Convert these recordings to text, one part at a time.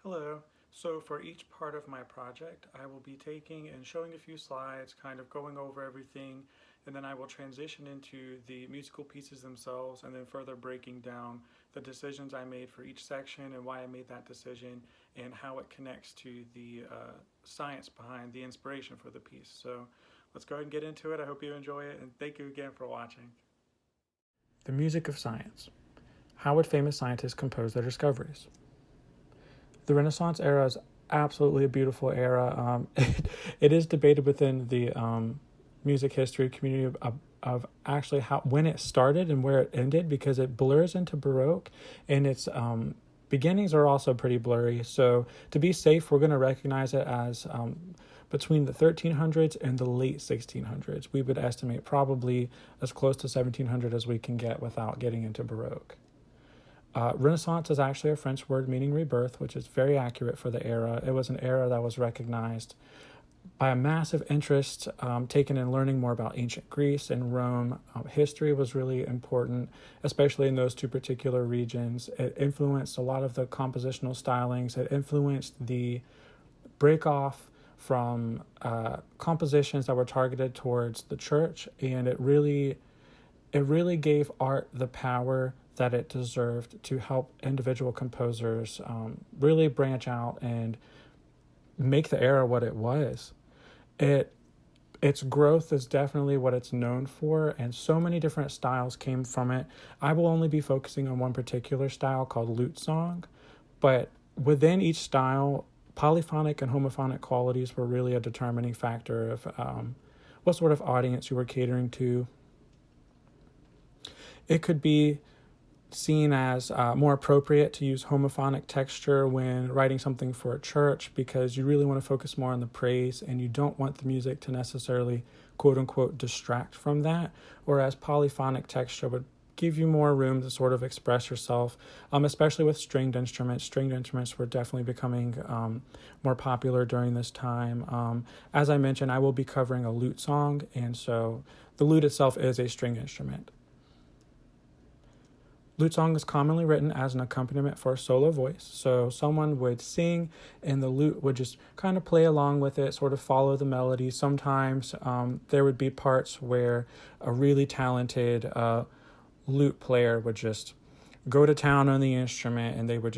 Hello. So for each part of my project, I will be taking and showing a few slides, kind of going over everything, and then I will transition into the musical pieces themselves and then further breaking down the decisions I made for each section and why I made that decision and how it connects to the science behind the inspiration for the piece. So let's go ahead and get into it. I hope you enjoy it, and thank you again for watching. The music of science. How would famous scientists compose their discoveries? The Renaissance era is absolutely a beautiful era. It is debated within the music history community of actually how when it started and where it ended, because it blurs into Baroque, and its beginnings are also pretty blurry. So to be safe, we're going to recognize it as between the 1300s and the late 1600s. We would estimate probably as close to 1700 as we can get without getting into Baroque. Renaissance is actually a French word meaning rebirth, which is very accurate for the era. It was an era that was recognized by a massive interest taken in learning more about ancient Greece and Rome. History was really important, especially in those two particular regions. It influenced a lot of the compositional stylings. It influenced the break off from compositions that were targeted towards the church, and it really gave art the power that it deserved to help individual composers really branch out and make the era what it was. Its growth is definitely what it's known for, and so many different styles came from it. I will only be focusing on one particular style called lute song, but within each style, polyphonic and homophonic qualities were really a determining factor of what sort of audience you were catering to. It could be seen as more appropriate to use homophonic texture when writing something for a church, because you really want to focus more on the praise and you don't want the music to necessarily quote unquote distract from that, whereas polyphonic texture would give you more room to sort of express yourself, especially with stringed instruments. Stringed instruments were definitely becoming more popular during this time. As I mentioned, I will be covering a lute song, and so the lute itself is a string instrument. Lute song is commonly written as an accompaniment for a solo voice. So someone would sing and the lute would just kind of play along with it, sort of follow the melody. Sometimes there would be parts where a really talented lute player would just go to town on the instrument, and they would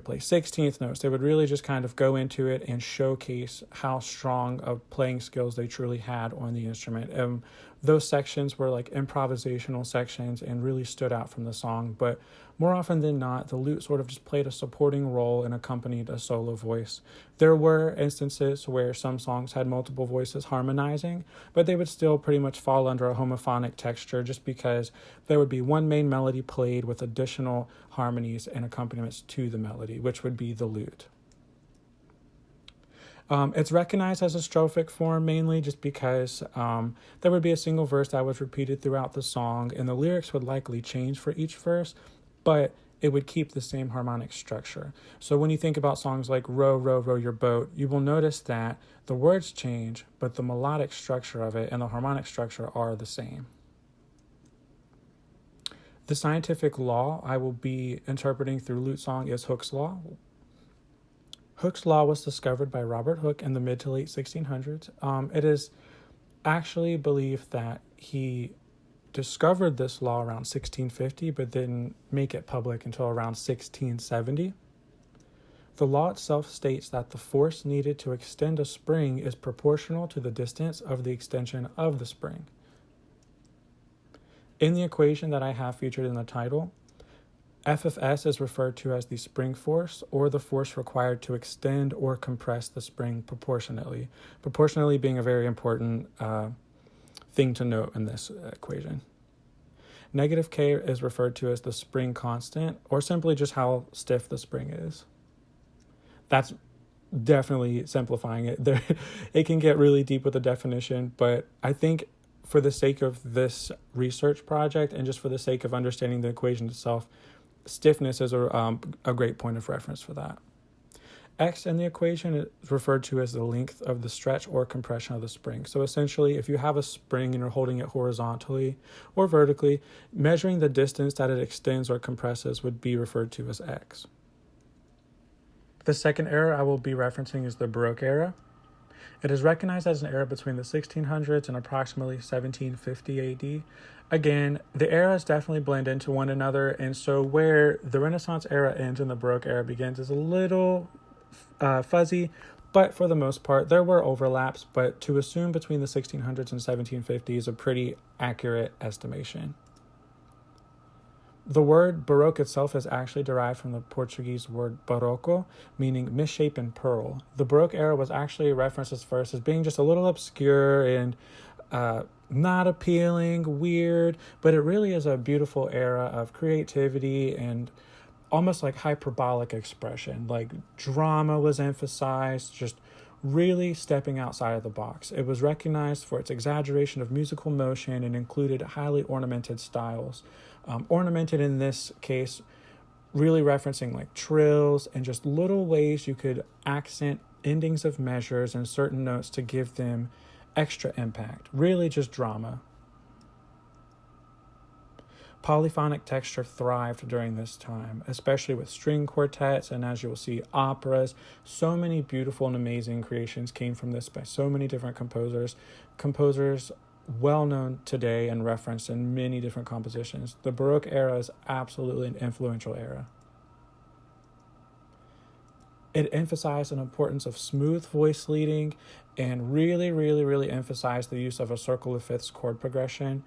play 16th notes. They would really just kind of go into it and showcase how strong of playing skills they truly had on the instrument. Those sections were like improvisational sections and really stood out from the song, but more often than not, the lute sort of just played a supporting role and accompanied a solo voice. There were instances where some songs had multiple voices harmonizing, but they would still pretty much fall under a homophonic texture, just because there would be one main melody played with additional harmonies and accompaniments to the melody, which would be the lute. It's recognized as a strophic form mainly just because there would be a single verse that was repeated throughout the song, and the lyrics would likely change for each verse, but it would keep the same harmonic structure. So when you think about songs like Row, Row, Row Your Boat, you will notice that the words change, but the melodic structure of it and the harmonic structure are the same. The scientific law I will be interpreting through lute song is Hooke's law. Hooke's law was discovered by Robert Hooke in the mid to late 1600s. It is actually believed that he discovered this law around 1650, but didn't make it public until around 1670. The law itself states that the force needed to extend a spring is proportional to the distance of the extension of the spring. In the equation that I have featured in the title, F of S is referred to as the spring force, or the force required to extend or compress the spring proportionately. Proportionally being a very important thing to note in this equation. Negative K is referred to as the spring constant, or simply just how stiff the spring is. That's definitely simplifying it. It can get really deep with the definition, but I think for the sake of this research project and just for the sake of understanding the equation itself, stiffness is a great point of reference for that. X in the equation is referred to as the length of the stretch or compression of the spring. So essentially, if you have a spring and you're holding it horizontally or vertically, measuring the distance that it extends or compresses would be referred to as X. The second era I will be referencing is the Baroque Era. It is recognized as an era between the 1600s and approximately 1750 AD. Again, the eras definitely blend into one another, and so where the Renaissance era ends and the Baroque era begins is a little fuzzy, but for the most part, there were overlaps, but to assume between the 1600s and 1750 is a pretty accurate estimation. The word Baroque itself is actually derived from the Portuguese word barroco, meaning misshapen pearl. The Baroque era was actually referenced as first as being just a little obscure and not appealing, weird, but it really is a beautiful era of creativity and almost like hyperbolic expression. Like drama was emphasized, just really stepping outside of the box. It was recognized for its exaggeration of musical motion and included highly ornamented styles. Ornamented in this case, really referencing like trills and just little ways you could accent endings of measures and certain notes to give them extra impact. Really just drama. Polyphonic texture thrived during this time, especially with string quartets and, as you will see, operas. So many beautiful and amazing creations came from this by so many different composers well known today and referenced in many different compositions. The Baroque era is absolutely an influential era. It emphasized an importance of smooth voice leading and really emphasized the use of a circle of fifths chord progression.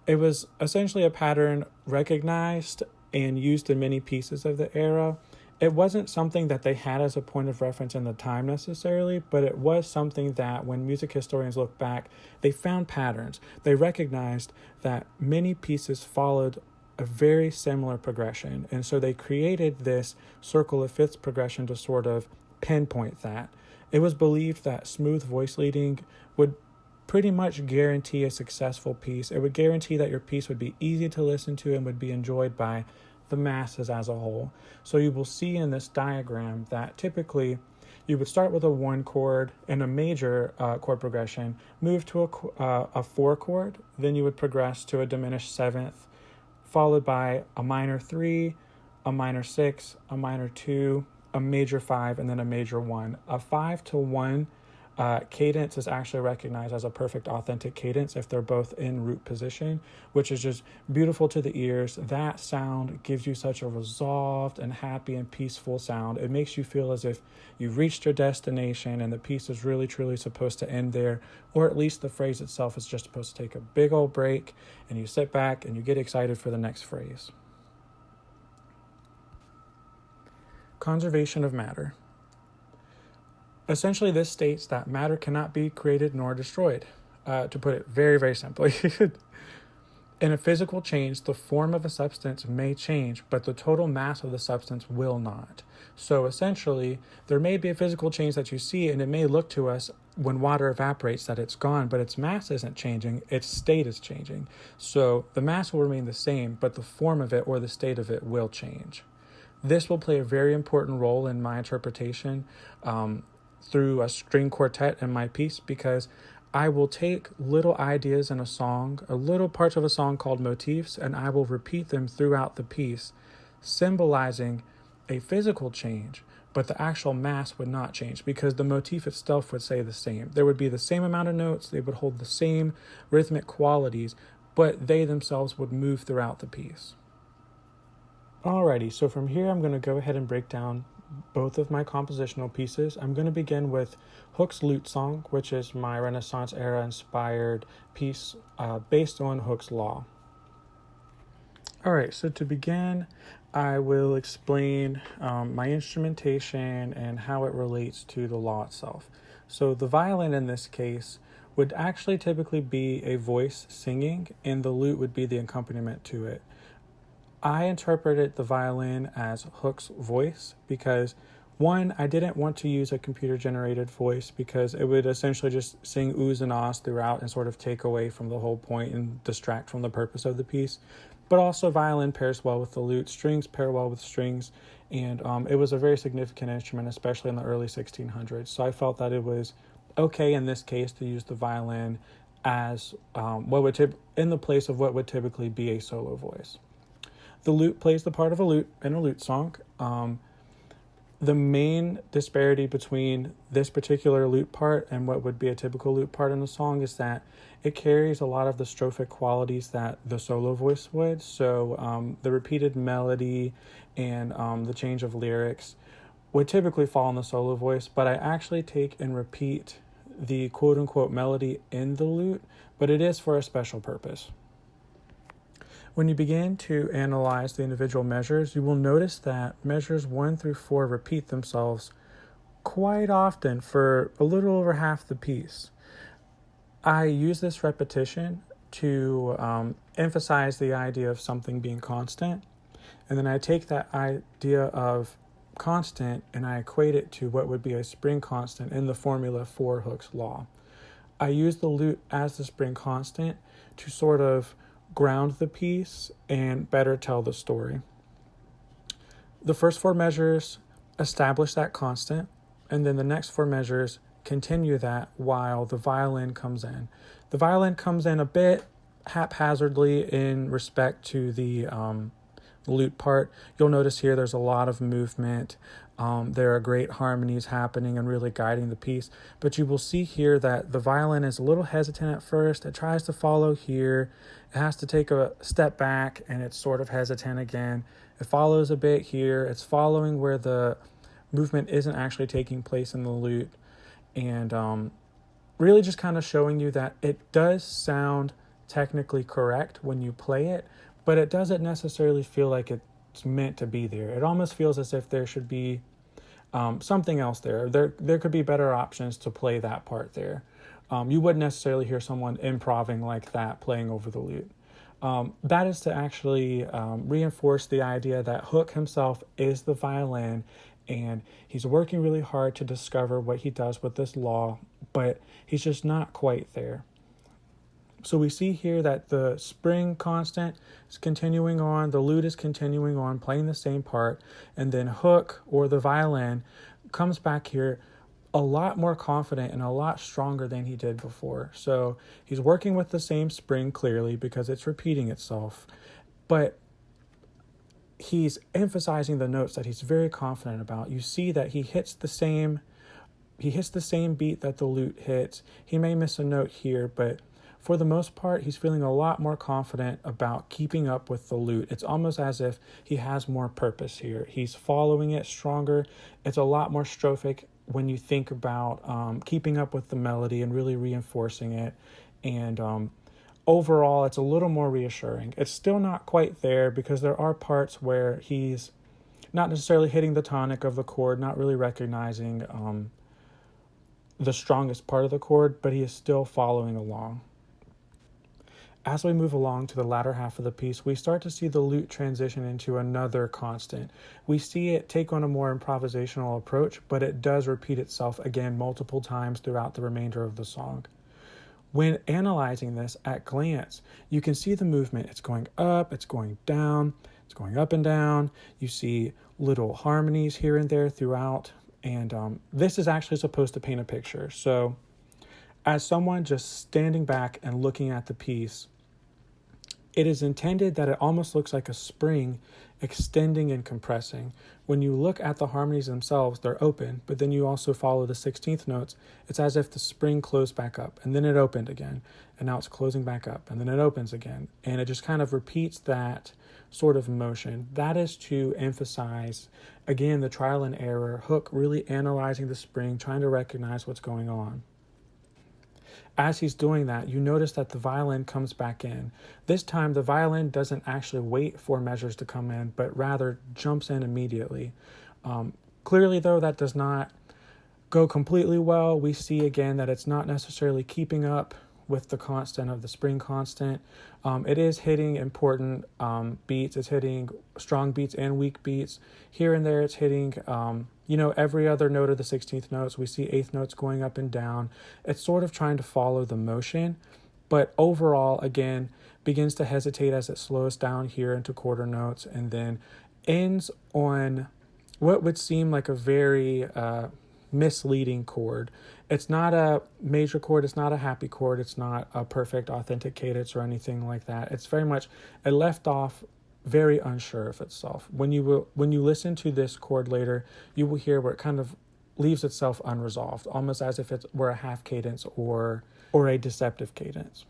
It was essentially a pattern recognized and used in many pieces of the era. It wasn't something that they had as a point of reference in the time necessarily, but it was something that when music historians look back, they found patterns. They recognized that many pieces followed a very similar progression, and so they created this circle of fifths progression to sort of pinpoint that. It was believed that smooth voice leading would pretty much guarantee a successful piece. It would guarantee that your piece would be easy to listen to and would be enjoyed by the masses as a whole. So you will see in this diagram that typically you would start with a 1 chord and a major chord progression, move to a 4 chord, then you would progress to a diminished 7th, followed by a minor 3, a minor 6, a minor 2, a major 5, and then a major 1. A 5 to 1 cadence is actually recognized as a perfect authentic cadence if they're both in root position, which is just beautiful to the ears. That sound gives you such a resolved and happy and peaceful sound. It makes you feel as if you've reached your destination and the piece is really truly supposed to end there, or at least the phrase itself is just supposed to take a big old break and you sit back and you get excited for the next phrase. Conservation of matter. Essentially, this states that matter cannot be created nor destroyed, to put it very simply. In a physical change, the form of a substance may change, but the total mass of the substance will not. So essentially, there may be a physical change that you see, and it may look to us when water evaporates that it's gone, but its mass isn't changing, its state is changing. So the mass will remain the same, but the form of it or the state of it will change. This will play a very important role in my interpretation through a string quartet in my piece, because I will take little ideas in a song, little parts of a song called motifs, and I will repeat them throughout the piece, symbolizing a physical change, but the actual mass would not change because the motif itself would stay the same. There would be the same amount of notes, they would hold the same rhythmic qualities, but they themselves would move throughout the piece. Alrighty, so from here I'm going to go ahead and break down both of my compositional pieces. I'm going to begin with Hook's Lute Song, which is my Renaissance era inspired piece based on Hook's law. Alright, so to begin, I will explain my instrumentation and how it relates to the law itself. So the violin in this case would actually typically be a voice singing, and the lute would be the accompaniment to it. I interpreted the violin as Hook's voice because, one, I didn't want to use a computer-generated voice because it would essentially just sing oohs and ahs throughout and sort of take away from the whole point and distract from the purpose of the piece. But also violin pairs well with the lute, strings pair well with strings, and it was a very significant instrument, especially in the early 1600s. So I felt that it was okay in this case to use the violin as in the place of what would typically be a solo voice. The lute plays the part of a lute in a lute song. The main disparity between this particular lute part and what would be a typical lute part in the song is that it carries a lot of the strophic qualities that the solo voice would. So the repeated melody and the change of lyrics would typically fall in the solo voice, but I actually take and repeat the quote-unquote melody in the lute, but it is for a special purpose. When you begin to analyze the individual measures, you will notice that measures 1 through 4 repeat themselves quite often for a little over half the piece. I use this repetition to emphasize the idea of something being constant, and then I take that idea of constant and I equate it to what would be a spring constant in the formula for Hooke's law. I use the lute as the spring constant to sort of ground the piece and better tell the story. The first 4 measures establish that constant, and then the next 4 measures continue that while the violin comes in. The violin comes in a bit haphazardly in respect to the lute part. You'll notice here there's a lot of movement. There are great harmonies happening and really guiding the piece, but you will see here that the violin is a little hesitant at first. It tries to follow here. It has to take a step back and it's sort of hesitant again. It follows a bit here. It's following where the movement isn't actually taking place in the lute, and really just kind of showing you that it does sound technically correct when you play it, but it doesn't necessarily feel like it's meant to be there. It almost feels as if there should be something else there. There could be better options to play that part there. You wouldn't necessarily hear someone improvising like that playing over the lute. That is to actually reinforce the idea that Hooke himself is the violin, and he's working really hard to discover what he does with this law, but he's just not quite there. So we see here that the spring constant is continuing on, the lute is continuing on, playing the same part, and then Hooke, or the violin, comes back here a lot more confident and a lot stronger than he did before. So he's working with the same spring clearly because it's repeating itself, but he's emphasizing the notes that he's very confident about. You see that he hits the same beat that the lute hits. He may miss a note here, but for the most part, he's feeling a lot more confident about keeping up with the lute. It's almost as if he has more purpose here. He's following it stronger. It's a lot more strophic when you think about keeping up with the melody and really reinforcing it. And overall, it's a little more reassuring. It's still not quite there because there are parts where he's not necessarily hitting the tonic of the chord, not really recognizing the strongest part of the chord, but he is still following along. As we move along to the latter half of the piece, we start to see the lute transition into another constant. We see it take on a more improvisational approach, but it does repeat itself again multiple times throughout the remainder of the song. When analyzing this at glance, you can see the movement. It's going up, it's going down, it's going up and down. You see little harmonies here and there throughout, and this is actually supposed to paint a picture. So as someone just standing back and looking at the piece, it is intended that it almost looks like a spring extending and compressing. When you look at the harmonies themselves, they're open, but then you also follow the 16th notes. It's as if the spring closed back up, and then it opened again, and now it's closing back up, and then it opens again. And it just kind of repeats that sort of motion. That is to emphasize, again, the trial and error, Hooke really analyzing the spring, trying to recognize what's going on. As he's doing that, you notice that the violin comes back in. This time, the violin doesn't actually wait for measures to come in, but rather jumps in immediately. Clearly, though, that does not go completely well. We see again that it's not necessarily keeping up with the constant of the spring constant. It is hitting important beats. It's hitting strong beats and weak beats. Here and there, it's hitting every other note of the 16th notes. We see eighth notes going up and down. It's sort of trying to follow the motion, but overall, again, begins to hesitate as it slows down here into quarter notes, and then ends on what would seem like a very misleading chord. It's not a major chord, it's not a happy chord, it's not a perfect authentic cadence or anything like that. It's very much a left off very unsure of itself. When you listen to this chord later, you will hear where it kind of leaves itself unresolved, almost as if it were a half cadence or a deceptive cadence.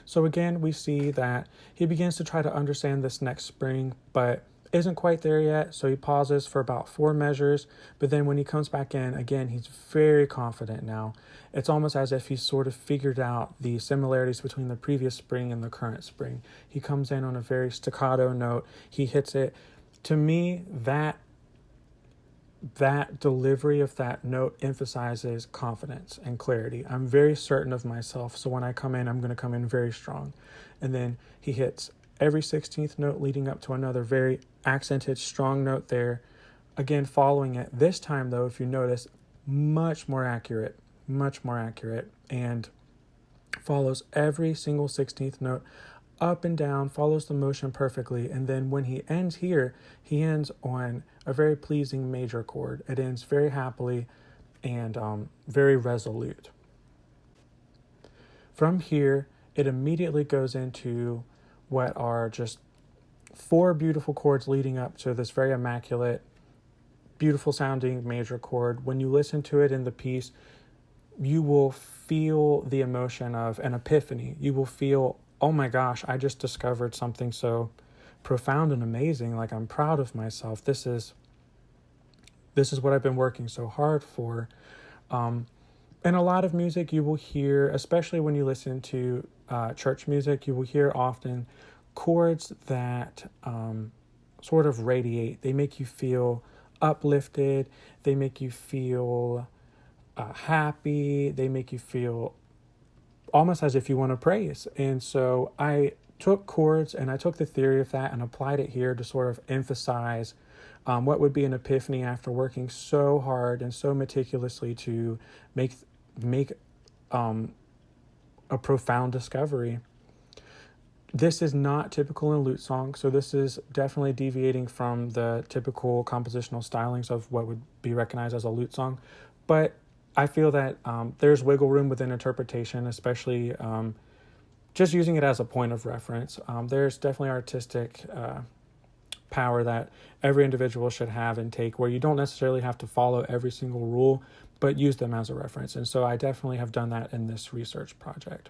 So again, we see that he begins to try to understand this next spring, but isn't quite there yet. So he pauses for about 4 measures, but then when he comes back in, again, he's very confident now. It's almost as if he's sort of figured out the similarities between the previous spring and the current spring. He comes in on a very staccato note. He hits it. To me, that delivery of that note emphasizes confidence and clarity. I'm very certain of myself, so when I come in, I'm going to come in very strong. And then he hits every 16th note leading up to another very accented, strong note there. Again, following it. This time, though, if you notice, much more accurate, and follows every single 16th note up and down, follows the motion perfectly. And then when he ends here, he ends on a very pleasing major chord. It ends very happily and very resolute. From here, it immediately goes into what are just 4 beautiful chords leading up to this very immaculate, beautiful sounding major chord. When you listen to it in the piece, you will feel the emotion of an epiphany. You will feel, oh my gosh, I just discovered something so profound and amazing. Like, I'm proud of myself. This is what I've been working so hard for. In a lot of music, you will hear, especially when you listen to church music, you will hear often chords that sort of radiate. They make you feel uplifted. They make you feel happy. They make you feel almost as if you want to praise. And so I took chords and I took the theory of that and applied it here to sort of emphasize what would be an epiphany after working so hard and so meticulously to make a profound discovery. This is not typical in lute song, so this is definitely deviating from the typical compositional stylings of what would be recognized as a lute song. But I feel that there's wiggle room within interpretation, especially just using it as a point of reference. There's definitely artistic power that every individual should have and take, where you don't necessarily have to follow every single rule, but use them as a reference. And so I definitely have done that in this research project.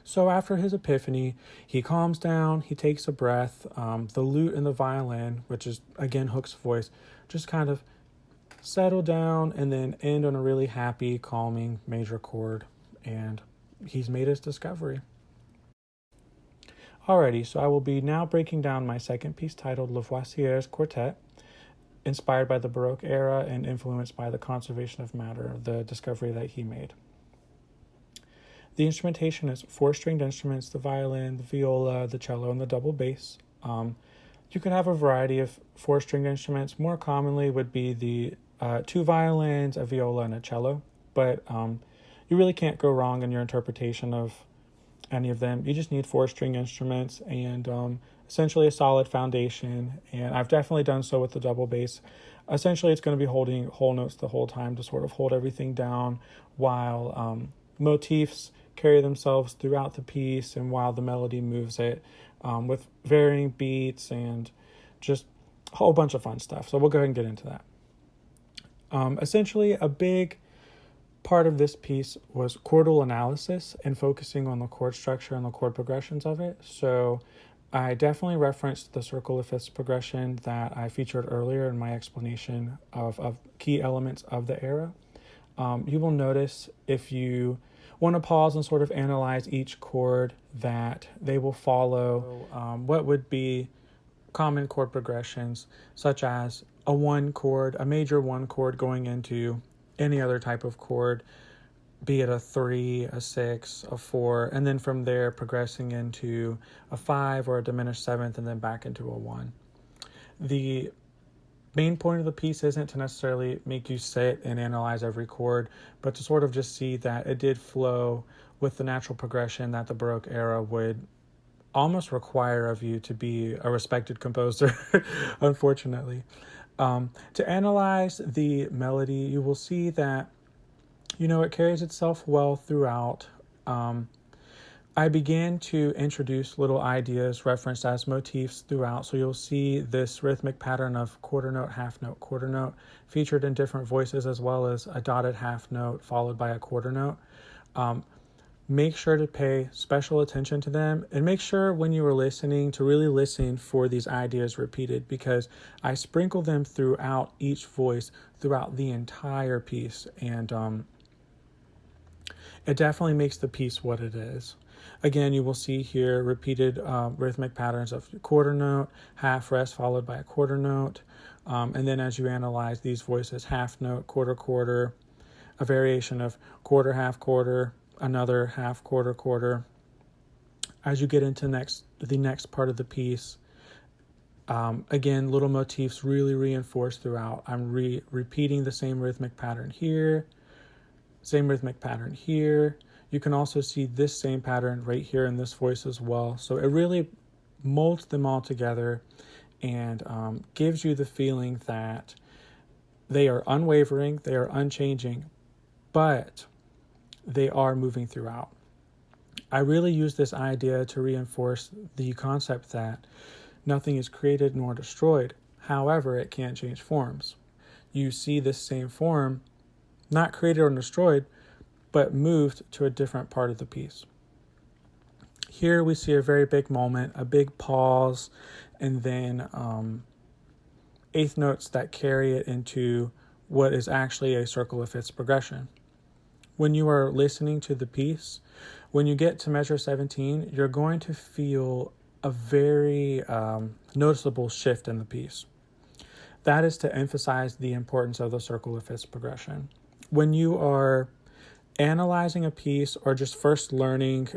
So after his epiphany, he calms down, he takes a breath. The lute and the violin, which is, again, Hook's voice, just kind of settle down and then end on a really happy, calming major chord. And he's made his discovery. Alrighty, so I will be now breaking down my second piece titled Lavoisier's Quartet, inspired by the Baroque era and influenced by the conservation of matter, the discovery that he made. The instrumentation is 4-stringed instruments: the violin, the viola, the cello, and the double bass. You can have a variety of 4-stringed instruments. More commonly would be the 2 violins, a viola, and a cello, but you really can't go wrong in your interpretation of any of them. You just need 4-string instruments and essentially a solid foundation, and I've definitely done so with the double bass. Essentially, it's going to be holding whole notes the whole time to sort of hold everything down while motifs carry themselves throughout the piece and while the melody moves it with varying beats and just a whole bunch of fun stuff. So we'll go ahead and get into that. Essentially, a big part of this piece was chordal analysis and focusing on the chord structure and the chord progressions of it. So I definitely referenced the circle of fifths progression that I featured earlier in my explanation of key elements of the era. You will notice, if you want to pause and sort of analyze each chord, that they will follow what would be common chord progressions, such as a 1 chord, a major 1 chord going into any other type of chord, be it a 3, a 6, a 4, and then from there progressing into a 5 or a diminished 7th and then back into a 1. The main point of the piece isn't to necessarily make you sit and analyze every chord, but to sort of just see that it did flow with the natural progression that the Baroque era would almost require of you to be a respected composer, unfortunately. To analyze the melody, you will see that, it carries itself well throughout. I began to introduce little ideas referenced as motifs throughout. So you'll see this rhythmic pattern of quarter note, half note, quarter note featured in different voices, as well as a dotted half note followed by a quarter note. Make sure to pay special attention to them, and make sure when you are listening to really listen for these ideas repeated, because I sprinkle them throughout each voice throughout the entire piece, and it definitely makes the piece what it is. Again, you will see here repeated rhythmic patterns of quarter note, half rest followed by a quarter note, and then as you analyze these voices, half note, quarter, quarter, a variation of quarter, half, quarter, another half, quarter, quarter. As you get into the next part of the piece, again, little motifs really reinforced throughout. I'm repeating the same rhythmic pattern here, same rhythmic pattern here. You can also see this same pattern right here in this voice as well. So it really molds them all together and gives you the feeling that they are unwavering, they are unchanging, but they are moving throughout. I really use this idea to reinforce the concept that nothing is created nor destroyed. However, it can change forms. You see this same form, not created or destroyed, but moved to a different part of the piece. Here we see a very big moment, a big pause, and then eighth notes that carry it into what is actually a circle of fifths progression. When you are listening to the piece, when you get to measure 17, you're going to feel a very noticeable shift in the piece. That is to emphasize the importance of the circle of fifths progression. When you are analyzing a piece or just first learning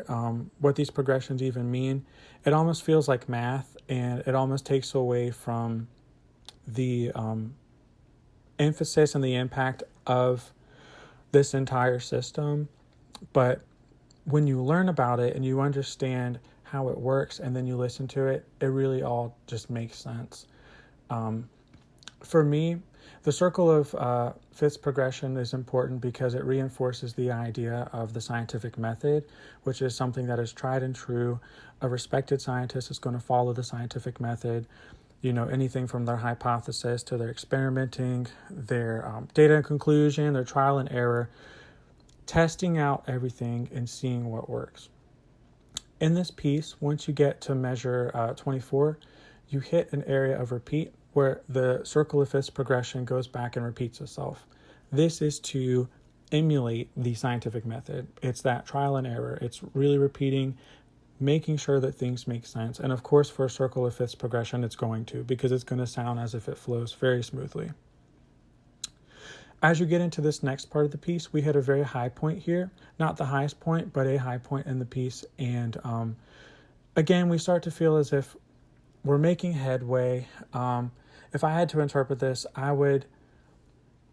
what these progressions even mean, it almost feels like math, and it almost takes away from the emphasis and the impact of this entire system. But when you learn about it and you understand how it works and then you listen to it, it really all just makes sense. For me, the circle of fifths progression is important because it reinforces the idea of the scientific method, which is something that is tried and true. A respected scientist is going to follow the scientific method. You know, anything from their hypothesis to their experimenting, their data and conclusion, their trial and error, testing out everything and seeing what works. In this piece, once you get to measure 24, you hit an area of repeat where the circle of fifths progression goes back and repeats itself. This is to emulate the scientific method. It's that trial and error. It's really repeating, making sure that things make sense. And of course, for a circle of fifths progression, it's going to, because it's going to sound as if it flows very smoothly. As you get into this next part of the piece, we hit a very high point here, not the highest point, but a high point in the piece. And again, we start to feel as if we're making headway. If I had to interpret this, I would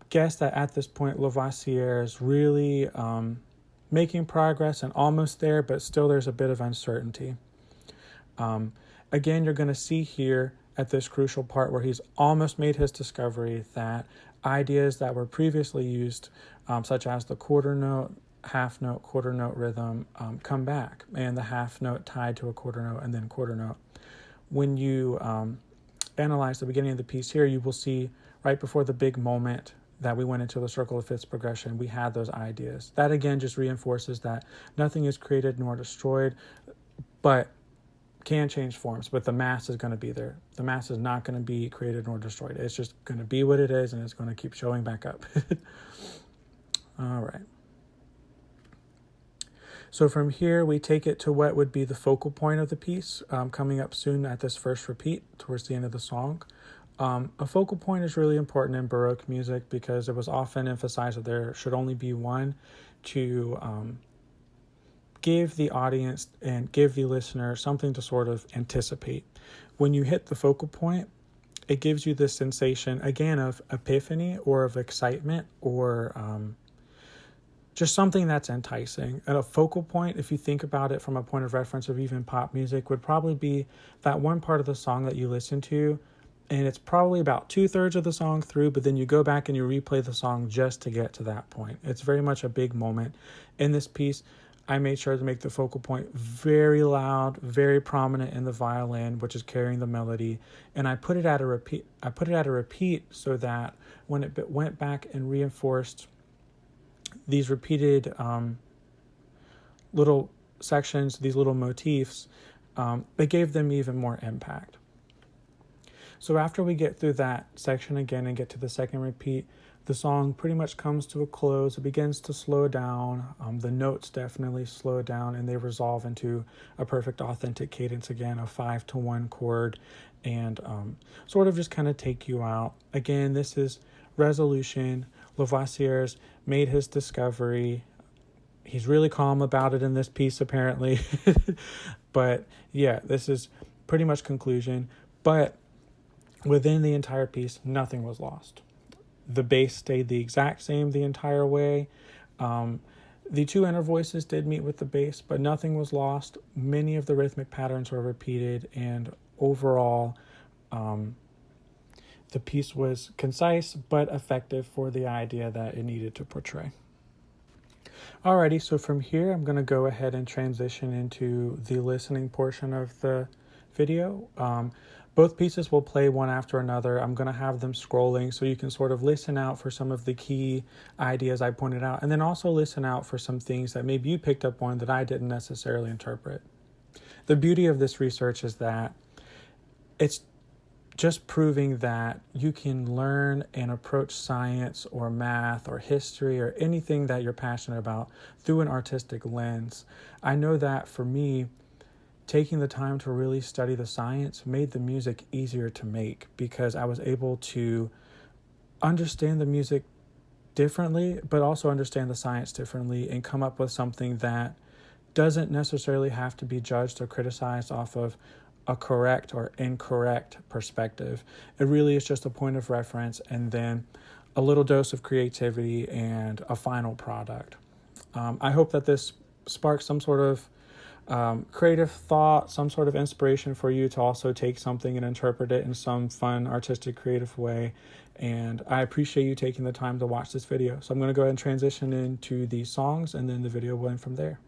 guess that at this point, Lavoisier is really making progress and almost there, but still there's a bit of uncertainty. Again, you're going to see here at this crucial part where he's almost made his discovery that ideas that were previously used, such as the quarter note, half note, quarter note rhythm, come back, and the half note tied to a quarter note and then quarter note. When you analyze the beginning of the piece here, you will see right before the big moment that we went into the circle of fifths progression, we had those ideas. That again just reinforces that nothing is created nor destroyed, but can change forms, but the mass is going to be there. The mass is not going to be created nor destroyed. It's just going to be what it is, and it's going to keep showing back up. All right. So from here, we take it to what would be the focal point of the piece, coming up soon at this first repeat towards the end of the song. A focal point is really important in Baroque music because it was often emphasized that there should only be one to give the audience and give the listener something to sort of anticipate. When you hit the focal point, it gives you this sensation, again, of epiphany or of excitement or just something that's enticing. And a focal point, if you think about it from a point of reference of even pop music, would probably be that one part of the song that you listen to, and it's probably about 2/3 of the song through, but then you go back and you replay the song just to get to that point. It's very much a big moment in this piece. I made sure to make the focal point very loud, very prominent in the violin, which is carrying the melody, and I put it at a repeat. So that when it went back and reinforced these repeated little sections, these little motifs, it gave them even more impact. So after we get through that section again and get to the second repeat, the song pretty much comes to a close. It begins to slow down. The notes definitely slow down, and they resolve into a perfect authentic cadence again, a 5-to-1 chord, and sort of just kind of take you out. Again, this is resolution. Lavoisier's made his discovery. He's really calm about it in this piece, apparently. But yeah, this is pretty much conclusion. But within the entire piece, nothing was lost. The bass stayed the exact same the entire way. The two inner voices did meet with the bass, but nothing was lost. Many of the rhythmic patterns were repeated, and overall, the piece was concise but effective for the idea that it needed to portray. Alrighty, so from here, I'm going to go ahead and transition into the listening portion of the video. Both pieces will play one after another. I'm going to have them scrolling so you can sort of listen out for some of the key ideas I pointed out, and then also listen out for some things that maybe you picked up on that I didn't necessarily interpret. The beauty of this research is that it's just proving that you can learn and approach science or math or history or anything that you're passionate about through an artistic lens. I know that for me, taking the time to really study the science made the music easier to make, because I was able to understand the music differently, but also understand the science differently and come up with something that doesn't necessarily have to be judged or criticized off of a correct or incorrect perspective. It really is just a point of reference and then a little dose of creativity and a final product. I hope that this sparks some sort of creative thought, some sort of inspiration for you to also take something and interpret it in some fun, artistic, creative way. And I appreciate you taking the time to watch this video. So I'm going to go ahead and transition into the songs, and then the video will end from there.